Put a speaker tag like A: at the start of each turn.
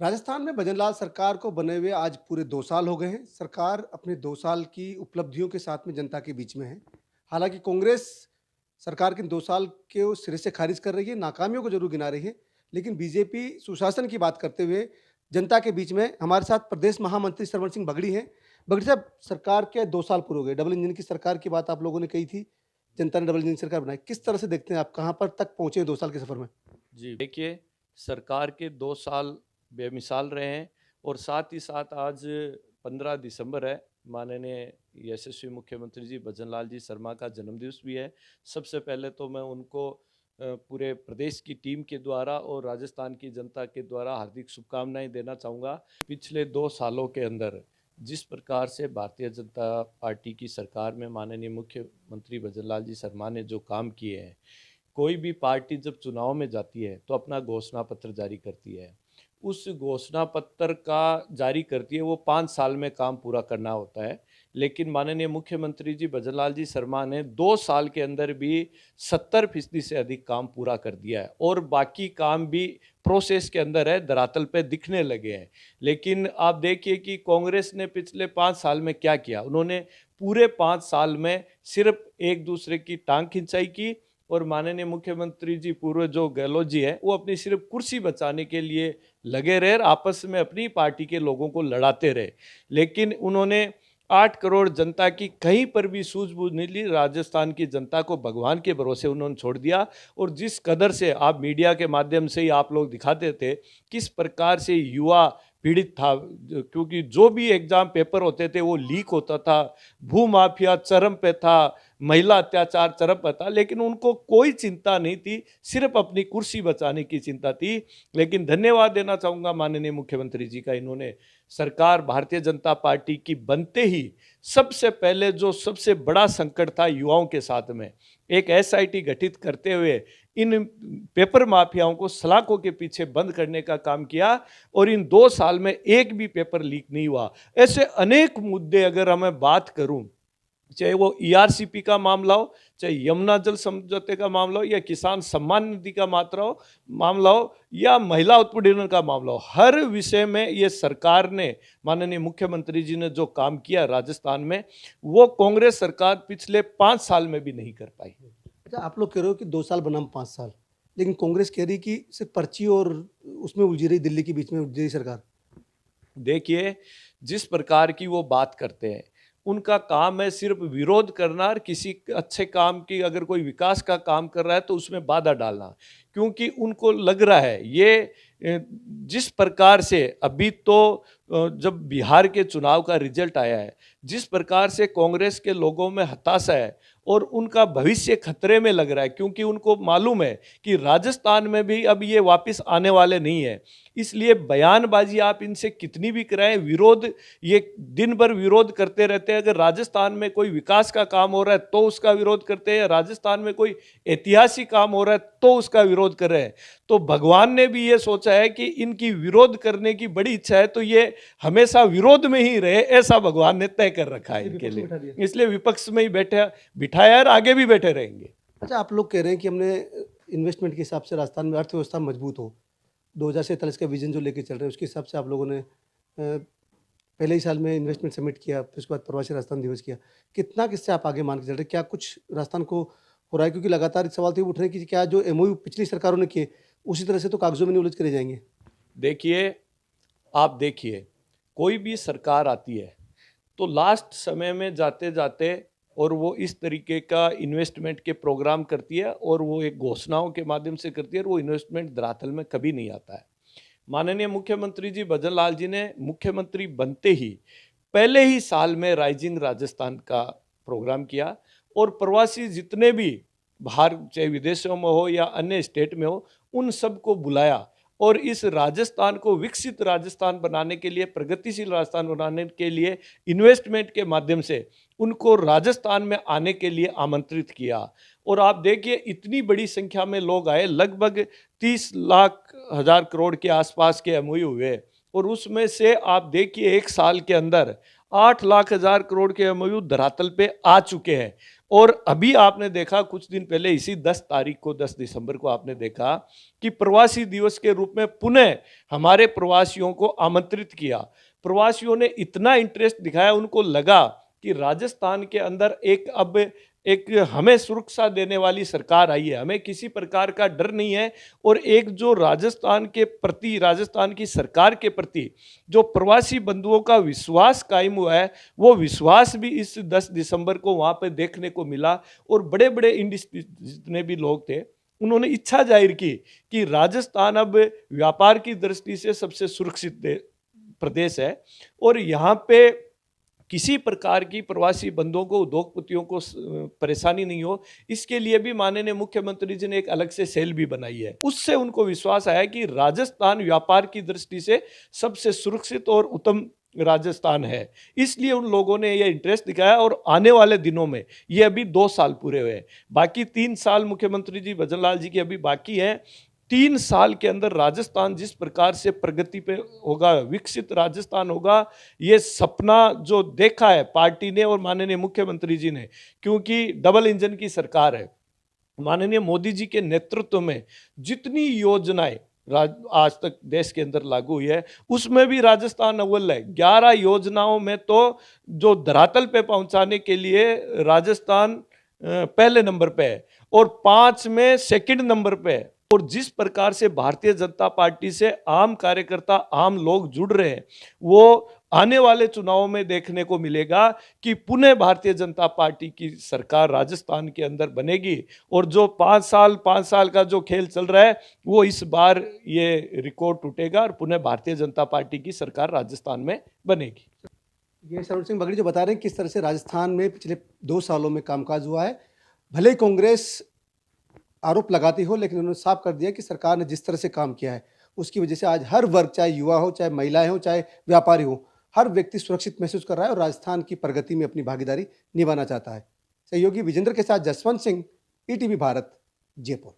A: राजस्थान में भजनलाल सरकार को बने हुए आज पूरे 2 साल हो गए हैं। सरकार अपने 2 साल की उपलब्धियों के साथ में जनता के बीच में है। हालाँकि कांग्रेस सरकार के इन 2 साल को सिरे से खारिज कर रही है, नाकामियों को ज़रूर गिना रही है। लेकिन बीजेपी सुशासन की बात करते हुए जनता के बीच में हमारे साथ प्रदेश महामंत्री श्रवण सिंह बगड़ी हैं। बगड़ी साहब, सरकार के 2 साल पूरे हो गए। डबल इंजन की सरकार की बात आप लोगों ने कही थी। जनता ने डबल इंजन सरकार बनाई। किस तरह से देखते हैं आप, कहाँ पर तक पहुँचे 2 साल के सफ़र में?
B: जी, देखिए, सरकार के 2 साल बेमिसाल रहे हैं और साथ ही साथ आज 15 दिसंबर है। माननीय यशस्वी मुख्यमंत्री जी भजनलाल जी शर्मा का जन्मदिवस भी है। सबसे पहले तो मैं उनको पूरे प्रदेश की टीम के द्वारा और राजस्थान की जनता के द्वारा हार्दिक शुभकामनाएँ देना चाहूँगा। पिछले 2 सालों के अंदर जिस प्रकार से भारतीय जनता पार्टी की सरकार में माननीय मुख्यमंत्री भजनलाल जी शर्मा ने जो काम किए हैं, कोई भी पार्टी जब चुनाव में जाती है तो अपना घोषणा पत्र जारी करती है। उस घोषणा पत्र का जारी करती है, वो 5 साल में काम पूरा करना होता है। लेकिन माननीय मुख्यमंत्री जी भजनलाल जी शर्मा ने 2 साल के अंदर भी 70% से अधिक काम पूरा कर दिया है और बाकी काम भी प्रोसेस के अंदर है, धरातल पे दिखने लगे हैं। लेकिन आप देखिए कि कांग्रेस ने पिछले 5 साल में क्या किया? उन्होंने पूरे 5 साल में सिर्फ एक दूसरे की टांग खिंचाई की और माननीय मुख्यमंत्री जी पूर्व जो गहलोत जी हैं, वो अपनी सिर्फ कुर्सी बचाने के लिए लगे रहे और आपस में अपनी पार्टी के लोगों को लड़ाते रहे। लेकिन उन्होंने 8 करोड़ जनता की कहीं पर भी सूझबूझ नहीं ली। राजस्थान की जनता को भगवान के भरोसे उन्होंने छोड़ दिया और जिस कदर से आप मीडिया के माध्यम से ही आप लोग दिखाते थे, किस प्रकार से युवा पीड़ित था, क्योंकि जो भी एग्ज़ाम पेपर होते थे वो लीक होता था, भूमाफिया चरम पे था, महिला अत्याचार चरम पर था, लेकिन उनको कोई चिंता नहीं थी, सिर्फ अपनी कुर्सी बचाने की चिंता थी। लेकिन धन्यवाद देना चाहूँगा माननीय मुख्यमंत्री जी का, इन्होंने सरकार भारतीय जनता पार्टी की बनते ही सबसे पहले जो सबसे बड़ा संकट था युवाओं के साथ में, एक एसआईटी गठित करते हुए इन पेपर माफियाओं को सलाखों के पीछे बंद करने का काम किया और इन 2 साल में एक भी पेपर लीक नहीं हुआ। ऐसे अनेक मुद्दे अगर हमें बात करूं, चाहे वो ईआरसीपी का मामला हो, चाहे यमुना जल समझौते का मामला हो, या किसान सम्मान निधि का मामला हो, या महिला उत्पीड़न का मामला हो, हर विषय में ये सरकार ने, माननीय मुख्यमंत्री जी ने जो काम किया राजस्थान में, वो कांग्रेस सरकार पिछले 5 साल में भी नहीं कर पाई।
A: अच्छा, आप लोग कह रहे हो कि 2 साल बनाम 5 साल, लेकिन कांग्रेस कह रही कि सिर्फ पर्ची और उसमें उलझी रही, दिल्ली के बीच में उलझी रही सरकार।
B: देखिए, जिस प्रकार की वो बात करते हैं, उनका काम है सिर्फ विरोध करना और किसी अच्छे काम की, अगर कोई विकास का काम कर रहा है तो उसमें बाधा डालना। क्योंकि उनको लग रहा है ये जिस प्रकार से अभी तो जब बिहार के चुनाव का रिजल्ट आया है, जिस प्रकार से कांग्रेस के लोगों में हताशा है और उनका भविष्य खतरे में लग रहा है, क्योंकि उनको मालूम है कि राजस्थान में भी अब ये वापस आने वाले नहीं है। इसलिए बयानबाजी आप इनसे कितनी भी कराएं, विरोध, ये दिन भर विरोध करते रहते हैं। अगर राजस्थान में कोई विकास का काम हो रहा है तो उसका विरोध करते हैं, राजस्थान में कोई ऐतिहासिक काम हो रहा है तो उसका विरोध कर रहे हैं। तो भगवान ने भी ये सोचा है कि इनकी विरोध करने की बड़ी इच्छा है, तो ये हमेशा विरोध में ही रहे, ऐसा भगवान ने तय कर रखा है इनके लिए। इसलिए विपक्ष में ही बिठाया और आगे भी बैठे रहेंगे।
A: अच्छा, आप लोग कह रहे हैं कि हमने इन्वेस्टमेंट के हिसाब से राजस्थान में अर्थव्यवस्था मजबूत हो, 2047 का विजन जो लेके चल रहे हैं उसके हिसाब से आप लोगों ने पहले ही साल में इन्वेस्टमेंट समिट किया, फिर उसके बाद प्रवासी राजस्थान दिवस किया। कितना किससे आप आगे मान के चल रहे हैं? क्या कुछ राजस्थान को हो रहा है? क्योंकि लगातार इस सवाल तो ये उठ रहे हैं कि क्या जो एमओयू पिछली सरकारों ने किए, उसी तरह से तो कागज़ों में नहीं उलझ के रह जाएँगे?
B: देखिए, आप देखिए, कोई भी सरकार आती है तो लास्ट समय में जाते जाते और वो इस तरीके का इन्वेस्टमेंट के प्रोग्राम करती है और वो एक घोषणाओं के माध्यम से करती है और वो इन्वेस्टमेंट धरातल में कभी नहीं आता है। माननीय मुख्यमंत्री जी भजनलाल जी ने मुख्यमंत्री बनते ही पहले ही साल में राइजिंग राजस्थान का प्रोग्राम किया और प्रवासी जितने भी बाहर, चाहे विदेशों में हो या अन्य स्टेट में हो, उन सबको बुलाया और इस राजस्थान को विकसित राजस्थान बनाने के लिए, प्रगतिशील राजस्थान बनाने के लिए इन्वेस्टमेंट के माध्यम से उनको राजस्थान में आने के लिए आमंत्रित किया। और आप देखिए, इतनी बड़ी संख्या में लोग आए, लगभग 30 लाख हजार करोड़ के आसपास के एमओयू हुए और उसमें से आप देखिए 1 साल के अंदर 8 लाख हजार करोड़ के एमओयू धरातल पे आ चुके हैं और अभी आपने देखा कुछ दिन पहले इसी 10 दिसंबर को आपने देखा कि प्रवासी दिवस के रूप में पुनः हमारे प्रवासियों को आमंत्रित किया। प्रवासियों ने इतना इंटरेस्ट दिखाया, उनको लगा कि राजस्थान के अंदर एक हमें सुरक्षा देने वाली सरकार आई है, हमें किसी प्रकार का डर नहीं है। और एक जो राजस्थान के प्रति, राजस्थान की सरकार के प्रति जो प्रवासी बंधुओं का विश्वास कायम हुआ है, वो विश्वास भी इस 10 दिसंबर को वहाँ पे देखने को मिला। और बड़े बड़े इंडस्ट्री जितने भी लोग थे, उन्होंने इच्छा जाहिर की कि राजस्थान अब व्यापार की दृष्टि से सबसे सुरक्षित प्रदेश है और यहाँ पे किसी प्रकार की प्रवासी बंधुओं को, उद्योगपतियों को परेशानी नहीं हो, इसके लिए भी माननीय मुख्यमंत्री जी ने एक अलग से सेल भी बनाई है। उससे उनको विश्वास आया कि राजस्थान व्यापार की दृष्टि से सबसे सुरक्षित और उत्तम राजस्थान है। इसलिए उन लोगों ने यह इंटरेस्ट दिखाया और आने वाले दिनों में, ये अभी 2 साल पूरे हुए हैं, बाकी 3 साल मुख्यमंत्री जी भजनलाल जी की अभी बाकी है। 3 साल के अंदर राजस्थान जिस प्रकार से प्रगति पे होगा, विकसित राजस्थान होगा, ये सपना जो देखा है पार्टी ने और माननीय मुख्यमंत्री जी ने, क्योंकि डबल इंजन की सरकार है, माननीय मोदी जी के नेतृत्व में जितनी योजनाएं आज तक देश के अंदर लागू हुई है, उसमें भी राजस्थान अव्वल है। 11 योजनाओं में तो जो धरातल पे पहुंचाने के लिए राजस्थान पहले नंबर पे है और 5 में सेकंड नंबर पे है। और जिस प्रकार से भारतीय जनता पार्टी से आम कार्यकर्ता, आम लोग जुड़ रहे हैं, वो आने वाले चुनावों में देखने को मिलेगा कि पुनः भारतीय जनता पार्टी की सरकार राजस्थान के अंदर बनेगी। और जो 5 साल का जो खेल चल रहा है, वो इस बार ये रिकॉर्ड टूटेगा और पुनः भारतीय जनता पार्टी की सरकार राजस्थान में बनेगी।
A: ये सरोज सिंह बगड़ी जो बता रहे हैं किस तरह से राजस्थान में पिछले 2 सालों में कामकाज हुआ है। भले ही कांग्रेस आरोप लगाती हो, लेकिन उन्होंने साफ कर दिया कि सरकार ने जिस तरह से काम किया है, उसकी वजह से आज हर वर्ग, चाहे युवा हो, चाहे महिलाएं हो, चाहे व्यापारी हो, हर व्यक्ति सुरक्षित महसूस कर रहा है और राजस्थान की प्रगति में अपनी भागीदारी निभाना चाहता है। सहयोगी विजेंद्र के साथ जसवंत सिंह, ईटीवी भारत, जयपुर।